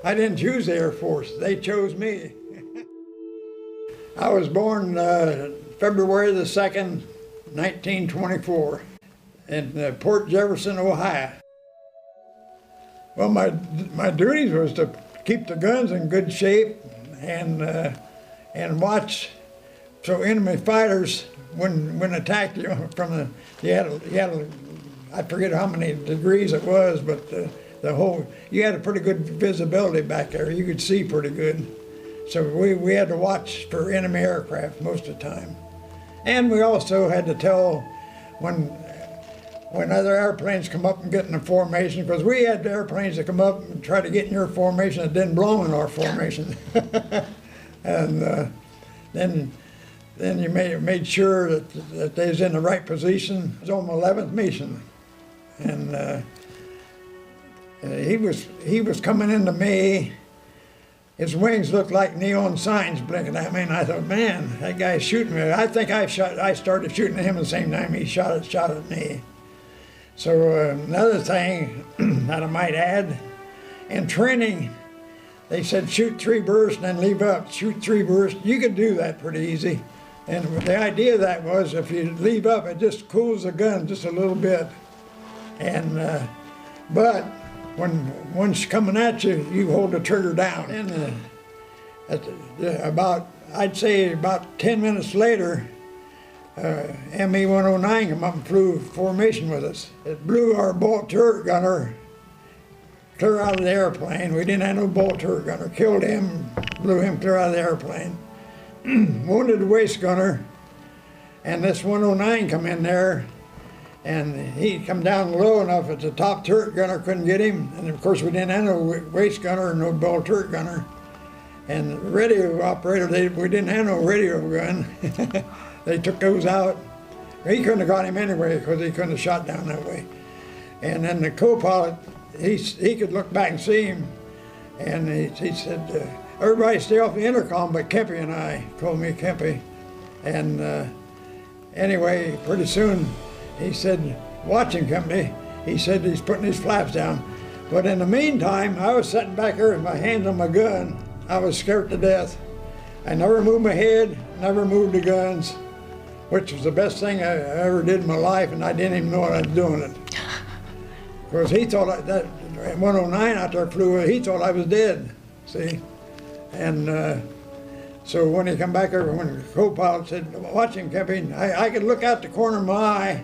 I didn't choose the Air Force, they chose me. I was born February the 2nd, 1924 in Port Jefferson, Ohio. Well, my duties was to keep the guns in good shape and watch so enemy fighters when attacked you from the I forget how many degrees it was, but you had a pretty good visibility back there. You could see pretty good. So we had to watch for enemy aircraft most of the time. And we also had to tell when other airplanes come up and get in a formation, because we had airplanes that come up and try to get in your formation that didn't belong in our formation. And then you made sure that they was in the right position. It was on my 11th mission. And he was coming into me. His wings looked like neon signs blinking at me, and I thought, man, that guy's shooting me. I think I started shooting at him at the same time he shot at me. So another thing that I might add, in training, they said shoot 3 bursts and then leave up, shoot 3 bursts. You could do that pretty easy. And the idea of that was if you leave up, it just cools the gun just a little bit. And but when one's coming at you, you hold the trigger down. And I'd say about 10 minutes later, ME-109 come up and flew formation with us. It blew our bolt turret gunner clear out of the airplane. We didn't have no bolt turret gunner. Killed him, blew him clear out of the airplane. Wounded the waist gunner, and this 109 come in there, and he come down low enough that the top turret gunner couldn't get him, and of course we didn't have no waist gunner or no bolt turret gunner. And the radio operator, we didn't have no radio gun. They took those out. He couldn't have got him anyway because he couldn't have shot down that way. And then the co-pilot, he could look back and see him, and he said, everybody stay off the intercom but Kempy and I, called me Kempy. And anyway, pretty soon he said, watch him, Kempy. He said he's putting his flaps down. But in the meantime, I was sitting back there with my hands on my gun. I was scared to death. I never moved my head, never moved the guns, which was the best thing I ever did in my life, and I didn't even know what I was doing it. Because he thought that 109 out there flew, he thought I was dead, see? And so when he come back there, when the co-pilot said, watch him, Kempy, I could look out the corner of my eye,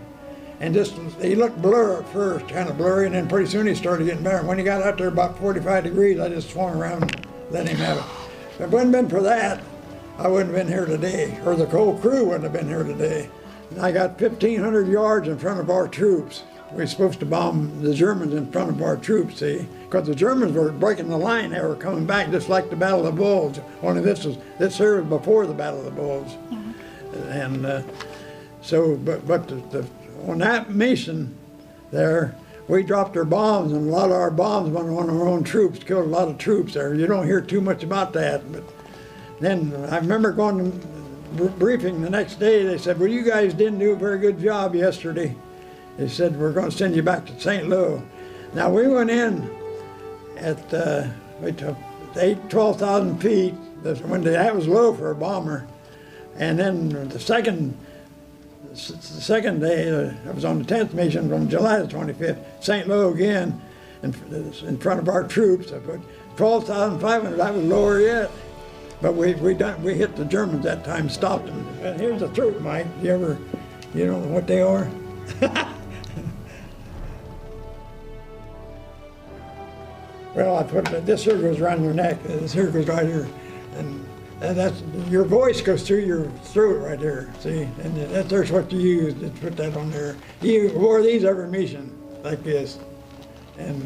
and he looked blurry at first, kind of blurry, and then pretty soon he started getting better. When he got out there about 45 degrees, I just swung around and let him have it. If it wouldn't have been for that, I wouldn't have been here today, or the whole crew wouldn't have been here today. And I got 1,500 yards in front of our troops. We were supposed to bomb the Germans in front of our troops, see? Because the Germans were breaking the line, they were coming back just like the Battle of the Bulge. Only this here was before the Battle of the Bulge. Mm-hmm. And on that mission there, we dropped our bombs, and a lot of our bombs went on our own troops, killed a lot of troops there. You don't hear too much about that, but then I remember going to briefing the next day. They said, well, you guys didn't do a very good job yesterday. They said, we're going to send you back to St. Louis. Now, we went in at 12,000 feet. That was low for a bomber. And then the second day, I was on the 10th mission from July the 25th, St. Louis again, in front of our troops. I put 12,500, that was lower yet. But we hit the Germans that time, stopped them. And here's the truth, Mike. You know what they are? Well, I put this here goes around your neck. This here goes right here, and that's your voice goes through your throat right there. See, and there's what you use to put that on there. You wore these every mission like this, and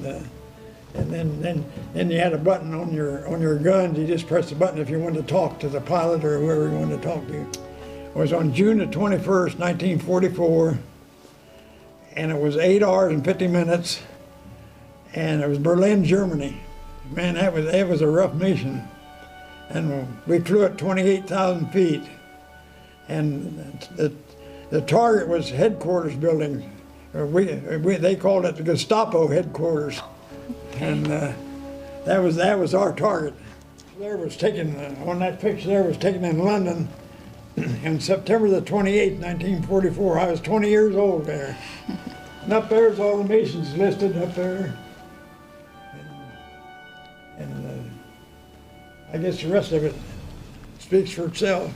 then you had a button on your guns. You just press the button if you wanted to talk to the pilot or whoever you wanted to talk to. It was on June the 21st, 1944, and it was 8 hours and 50 minutes. And it was Berlin, Germany. Man, that was a rough mission. And we flew at 28,000 feet. And the target was headquarters building. They called it the Gestapo headquarters. And That was our target. There was taken, on that picture there was taken in London on September the 28th, 1944. I was 20 years old there. And up there's all the Masons listed up there. And I guess the rest of it speaks for itself.